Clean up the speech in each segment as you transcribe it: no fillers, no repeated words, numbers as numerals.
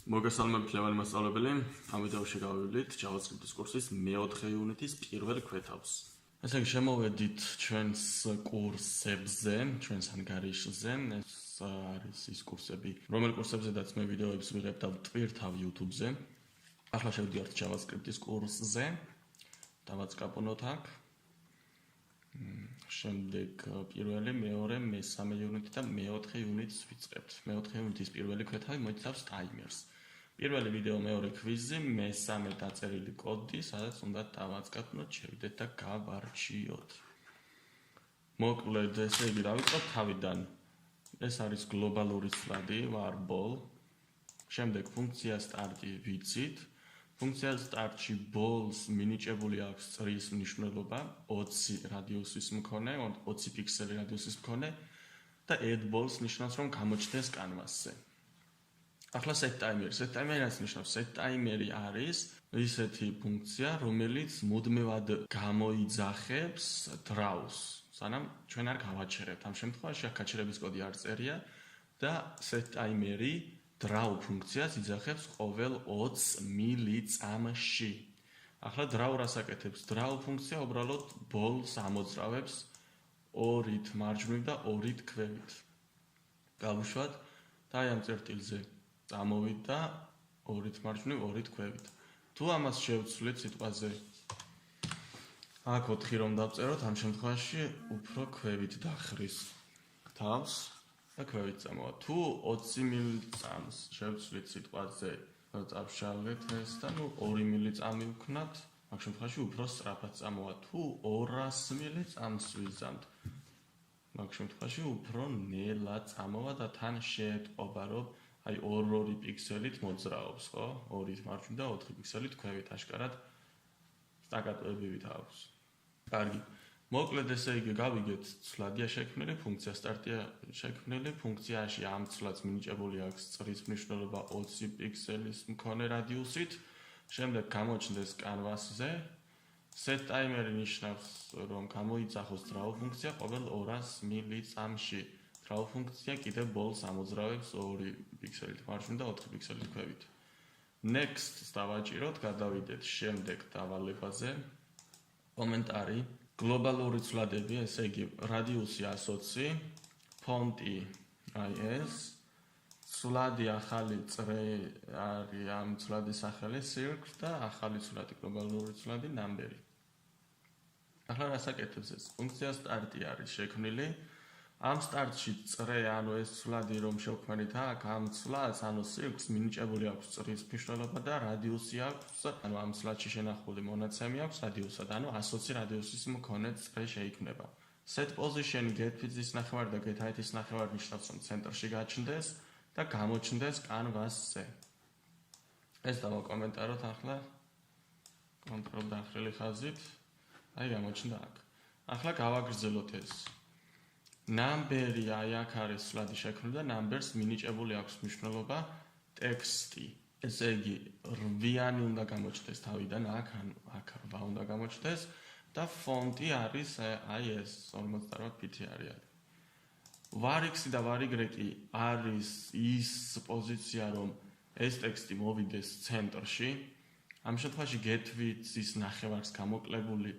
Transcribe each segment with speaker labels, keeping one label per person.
Speaker 1: მოგესალმებით ლევანი მასწავლებელი. ამ ვიდეოში გავივლით JavaScript-ის კურსის მე-4 იუნიტის პირველ ქვეთავს. ესე იგი, შემოვედით ჩვენს კურსებზე, ჩვენს ანგარიშზე. ეს არის ის კურსები, რომელ კურსებზედაც მე ვიდეოებს ვიღებ და ვტვირთავ YouTube-ზე. ახლა შევდივართ JavaScript-ის კურსზე. დავაწყაპუნოთ აქ. შემდეგ პირველი, მეორე, მესამე იუნიტი და მე-4 იუნიტს ვიწყებთ. მე-4 იუნიტის პირველი ქვეთავი მოიცავს ტაიმერს. პირველი ვიდეო მეორე კვიზი, მესამე დაწერილი კოდი, სადაც უნდა დავაწყაპნოთ, შევიდეთ და გავარჩიოთ. მოკლედ, ესე იგი, დავიწყოთ თავიდან. ეს არის გლობალური ცვლადი, varBol. შემდეგ ფუნქცია start-ი ვიცით. ფუნქცია start-ში bols მინიჭებული აქვს წრის მნიშვნელობა 20 რადიუსის მქონე, 20 პიქსელი რადიუსის მქონე და add bols ნიშნავს, რომ გამოჩნდეს კანვასზე. ახლა setTimer. setTimer რაც ნიშნავს, setTimer არის ისეთი ფუნქცია, რომელიც მუდმივად გამოიძახებს draws. სანამ ჩვენ არ გავაჩერებთ. ამ შემთხვევაში აქ გაჩერების კოდი არ წერია და setTimer draw ფუნქციას იძახებს ყოველ 20 მილიწამში. ახლა draw რას აკეთებს? draw ფუნქცია უბრალოდ bols ამოძრავებს 2-ით მარჯვნივ და 2-ით ქვევით. გავუშვათ და აი ამ წერტილზე წამოვით და 2-ით მარჯვნივ, 2-ით ქვევით. თუ ამას შევცვლით სიტყვაზე აქ 4 რომ დავწეროთ, ამ შემთხვევაში უფრო ქვევით დახრის თავს და ქვევით წამოვა. თუ 20 მილიწამს შევცვლით სიტყვაზე, წავშალეთ ეს და 2 მილიწამი ვქნათ, ამ შემთხვევაში უფრო სწრაფად წამოვა. თუ 200 მილიწამს ვიზამთ, ამ შემთხვევაში უფრო ნელად წამოვა და თან შეეტყობა, რომ აი 2 პიქსელით მოძრაობს, ხო? 2-ით მარჯვნივ და 4 პიქსელით ქვევით, აშკარად სტაკატოებივით აქვს. კარგი. მოკლედ ესე იგი გავიგეთ, ცვლადია შექმნილი, ფუნქცია start-ია შექმნილი, ფუნქციაში ამ ცვლადს მინიჭებული აქვს წრის მნიშვნელობა 20 პიქსელის მქონე რადიუსით. შემდეგ გამოჩნდეს კანვასზე. setTimer ნიშნავს, რომ გამოიძახოს draw ფუნქცია ყოველ 200 მილიწამში. draw ფუნქცია კიდევ bols ამოძრავებს 2 პიქსელით მარჯვნივ და 4 პიქსელით ქვევით. Next-ს დავაჭიროთ, გადავიდეთ შემდეგ დავალებაზე. კომენტარი. გლობალური ცვლადები, ესე იგი, რადიუსი 120, ფონტი აი ეს, ცვლადი ახალი წრე არის ამ ცვლადის სახელი circle და ახალი ცვლადი, გლობალური ცვლადი number. ახლა რას აკეთებს ეს? ფუნქცია start-ი არის შექმნილი. ამ start-ში წრე, ანუ ეს ცვლადი რომ შევქმნით აქ, ამ ცვლადს, ანუ circle-ს მინიჭებული აქვს წრის მნიშვნელობა და რადიუსი აქვს, ანუ ამ ცვლადში შენახული მონაცემი აქვს რადიუსად, ანუ 120 რადიუსის მქონე წრე შეიქმნება. set position get width-ის ნახევარი და get height-ის ნახევარი ნიშნავს, რომ ცენტრში გაჩნდეს და გამოჩნდეს კანვასზე. ეს დავაკომენტაროთ ახლა კონტროლ დახრილი ხაზით. აი გამოჩნდა აქ. ახლა გავაგრძელოთ ეს. Number-ი აი აქ არის ცვლადი შექმნილი და numbers მინიჭებული აქვს მნიშვნელობა ტექსტი. ესე იგი, 8-იანი უნდა გამოჩნდეს თავიდან აქ, ანუ აქ 8 უნდა გამოჩნდეს და ფონტი არის აი ეს 48 ბიტი არის. var-x და var-y არის ის პოზიცია, რომ ეს ტექსტი მოვიდეს ცენტრში. ამ შემთხვევაში get width-ის ნახევარს გამოკლებული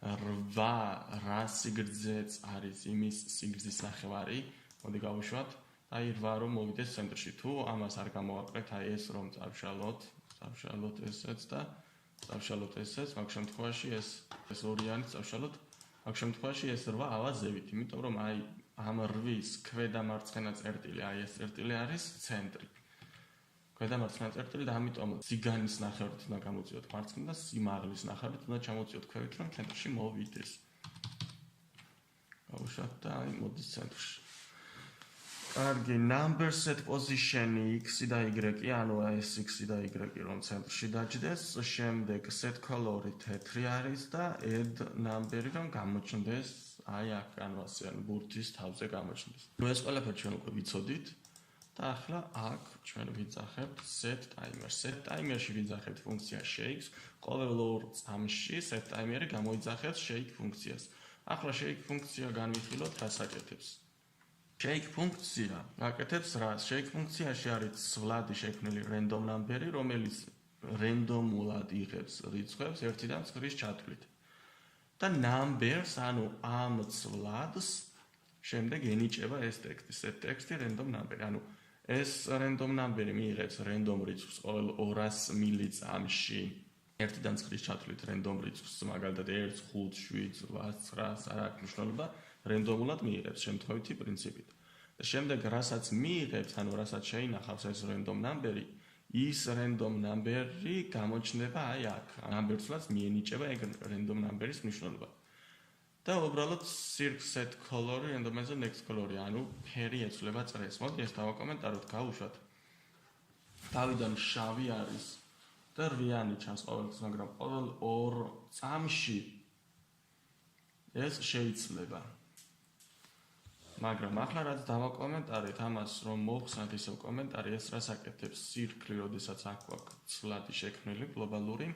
Speaker 1: 8 რა სიგრძეც არის იმის სიგრძის ნახევარი. მოდი გავუშვათ. აი 8 რომ მოვიდეს ცენტრში. თუ ამას არ გამოვაკრეთ, აი ეს რომ წავშალოთ ესეც და წავშალოთ ესეც, მაგ შემთხვევაში ეს 2-იანი წავშალოთ. მაგ შემთხვევაში ეს 8 ავაზევით, იმიტომ რომ აი ამ 8-ის ქვედა მარცხენა წერტილი, აი ეს წერტილი არის ცენტრი. ქვედა მარცხენა წერტილი და ამიტომ ციგანის ნახევრით უნდა გამოწიოთ მარცხნივ და სიმაღლის ნახევრით უნდა ჩამოწიოთ ქვევით, რომ ცენტრში მოვიდეს. გავუშვათ და აი მოდის ცენტრში. კარგი, number set position-ი x-ი და y-ი, ანუ ეს x-ი და y-ი რომ ცენტრში დაჯდეს, შემდეგ set color-ი თეთრი არის და add number-ი რომ გამოჩნდეს აი აქ კანვასზე, ანუ ბურთის თავზე გამოჩნდეს. ნუ ეს ყველაფერი ჩვენ უკვე ვიცოდით. და ახლა აქ ჩვენ ვიძახებთ setTimer. setTimer-ში ვიძახებთ ფუნქცია shakes. ყოველ 2 წამში setTimer-ი გამოიძახებს shake ფუნქციას. ახლა shake ფუნქცია განვიხილოთ, რას აკეთებს. shake ფუნქცია აკეთებს რას? shake ფუნქციაში არის ცვლადი შექმნილი random number-ი, რომელიც რენდომულად იღებს რიცხვებს 1-დან 9-ის ჩათვლით. და numbers, ანუ ამ ცვლადს შემდეგ ენიჭება ეს ტექსტი, set ტექსტი random number-ი. ანუ ეს random number-ი მიიღებს random რიცხვს ყოველ 200 მილიწამში 1-დან 9-ის ჩათვლით random რიცხვს, მაგალითად 1, 5, 7, 8, 9, არ აქვს მნიშვნელობა, რენდომულად მიიღებს შემთხვევითი პრინციპით. და შემდეგ რასაც მიიღებს, ანუ რასაც შეინახავს ეს random number-ი, ის random number-ი გამოჩნდება აი აქ. number-ს მიენიჭება ეგ random number-ის მნიშვნელობა. და უბრალოდ circ set color-ი randomizer next color-ი, ანუ ფერი ეცვლება წრეს. მოდი ეს დავაკომენტაროთ, გავუშვათ. თავიდან შავი არის და რვიანი ჩანს ყოველთვის, მაგრამ ყოველ 2 წამში ეს შეიცვლება. მაგრამ ახლა რაც დავაკომენტარეთ ამას, რომ მოვხსნათ ისევ კომენტარი, ეს რას აკეთებს circle-ი, როდესაც აქ გვაქვს ცვლადი შექმნილი გლობალური,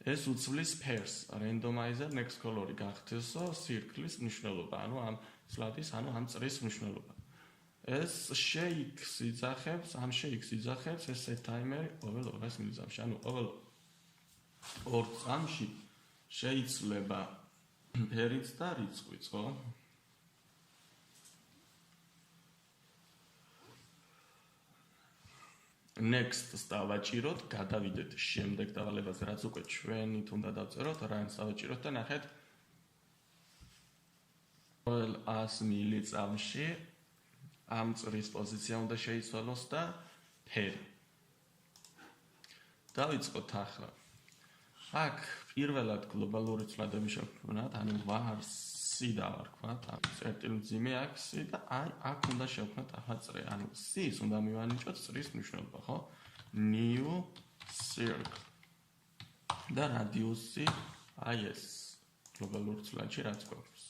Speaker 1: ეს უცვლის pairs, randomizer next color-ი გახდესო circle-ის მნიშვნელობა, ანუ ამ ცვლადის, ანუ ამ წრის მნიშვნელობა. ეს shake-ს იძახებს, ამ shake-ს იძახებს ეს set timer-ი ყოველ 200 მილიწამში, ანუ ყოველ 2 წამში შეიცვლება ფერიც და რიცხვიც, ხო? Next-ს დავაჭიროთ, გადავიდეთ შემდეგ დავალებაზე, რაც უკვე ჩვენით უნდა დავწეროთ, რაიმს დავაჭიროთ და ნახეთ ყოველ 100 მილიწამში ამ წრის პოზიცია უნდა შეიცვალოს და ფერი. დავიწყოთ ახლა. აქ პირველად გლობალური ცვლადები შევქმნათ, ანუ c დავარქვათ, წერტილი მძიმე აქ c და აი აქ უნდა შევქმნათ ახლა წრე, ანუ c-ს უნდა მივანიჭოთ წრის მნიშვნელობა, ხო? new circle და radius-ი აი ეს გლობალურ ცვლადში რაც გვაქვს.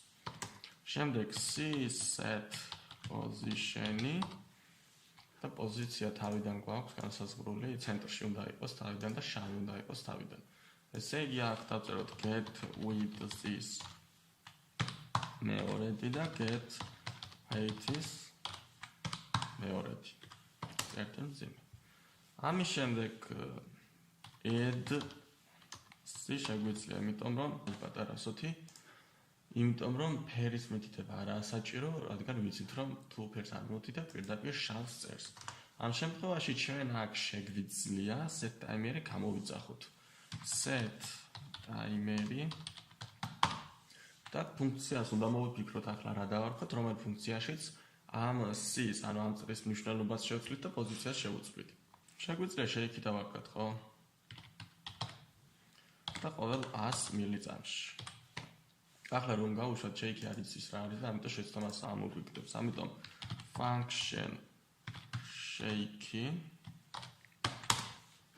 Speaker 1: შემდეგ c set position-ი და პოზიცია თავიდან გვაქვს განსაზღვრული, ცენტრში უნდა იყოს თავიდან და შავი უნდა იყოს თავიდან. ესე იგი აქ დავწეროთ get with this მეორედი და get height-ის მეორედი. წერტილი მძიმე. ამის შემდეგ add c შეგვიძლია, იმიტომ რომ პატარა სოთი, იმიტომ რომ ფერის მითითება არაა საჭირო, რადგან ვიცით რომ თუ ფერს არ მოვთითებთ, პირდაპირ შავს წერს. ამ შემთხვევაში ჩვენ აქ შეგვიძლია set timer-ი გამოვიძახოთ. set timer-ი და ფუნქციას უნდა მოვიფიქროთ ახლა რა დავარქვათ, რომელ ფუნქციაშიც ამ c-ს, ანუ ამ წრის მნიშვნელობას შევცვლით და პოზიციას შევუცვლით. შეგვიძლია shake-ი დავარქვათ, ხო? და ყოველ 100 მილიწამში. ახლა რომ გავუშვათ shake-ი არის ის რა არის და ამიტომ შეცდომას ამოვიგდებს. ამიტომ function shake-ი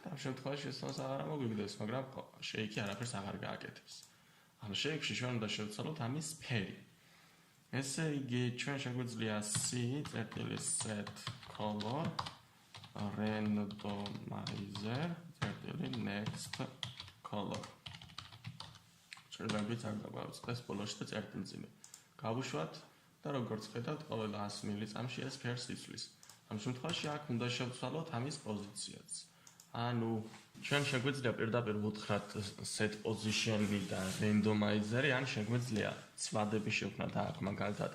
Speaker 1: და ამ შემთხვევაში შეცდომას აღარ ამოვიგდებს, მაგრამ shake-ი არაფერს აღარ გააკეთებს. ამ shake-ში ჩვენ უნდა შევცვალოთ ამის ფერი. ესე იგი ჩვენ შეგვიძლია c წერტილი set color randomizer წერტილი next color. შეიძლება არ დაგვაწყდეს ბოლოში და წერტილი მძიმე. გავუშვათ და როგორც ხედავთ, ყოველ 100 მილიწამში ეს ფერს იცვლის. ამ შემთხვევაში აქ უნდა შევცვალოთ ამის პოზიციაც. ანუ ჩვენ შეგვიძლია პირდაპირ ვუთხრათ set position-ი და randomizer-ი, ან შეგვიძლია ცვლადები შევქმნათ აქ, მაგალითად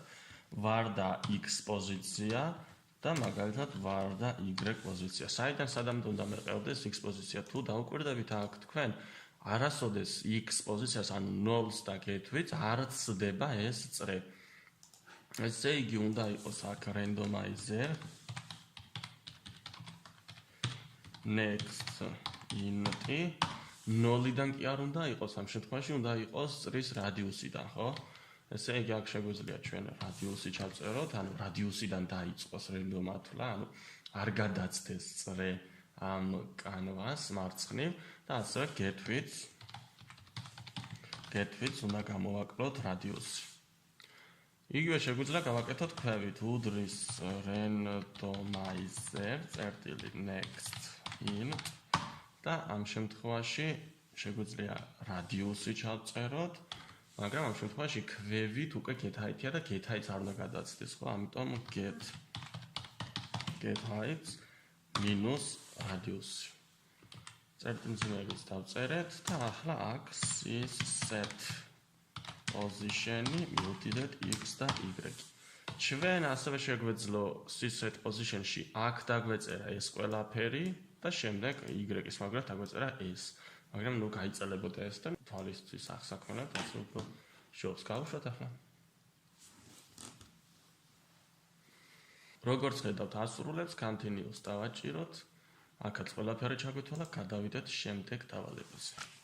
Speaker 1: var და x პოზიცია და მაგალითად var და y პოზიცია. საიდან სადამდე უნდა მეყევდეს x პოზიცია? თუ დაუკვირდებით აქ თქვენ, არასოდეს x პოზიციას, ანუ 0-ს და გეთვით, არ ცდება ეს წრე. ესე იგი უნდა იყოს აქ randomizer next int-ი 0-დან კი არ უნდა იყოს, ამ შემთხვევაში უნდა იყოს წრის რადიუსიდან, ხო? ესე იგი აქ შეგვიძლია ჩვენ რადიუსი ჩავწეროთ, ანუ რადიუსიდან დაიწყოს რენდომათვლა, ანუ არ გადაცდეს წრე ამ კანვას მარცხნივ და ასევე get-ს უნდა გამოვაკლოთ რადიუსი. იგივე შეგვიძლია გავაკეთოთ ქვევით, უდრის randomizer წერტილი next int და ამ შემთხვევაში შეგვიძლია რადიუსი ჩავწეროთ მაგრამ ამ შემთხვევაში ქვევით უკვე get height-ია და get height არ უნდა გადაცდეს, ხო? ამიტომ get height minus radius-ი. წერტილმძიმეებს დავწერეთ და ახლა აქ set position-ი მივდივართ x და y. ჩვენ ასევე შეგვეძლო set position-ში აქ დაგვეწერა ეს ყველაფერი და შემდეგ y-ის მაგრად დაგვეწერა ეს. მაგრამ ნუ გაიწელებოდა ეს და თვალისთვის ახსაქმნად ასე უფრო შობს გავუშვათ ახლა. როგორც ხედავთ, ასრულებს continuous დავაჭიროთ. აქაც ყველაფერი ჩაგვეთვალა, გადავიდეთ შემდეგ დავალებაზე.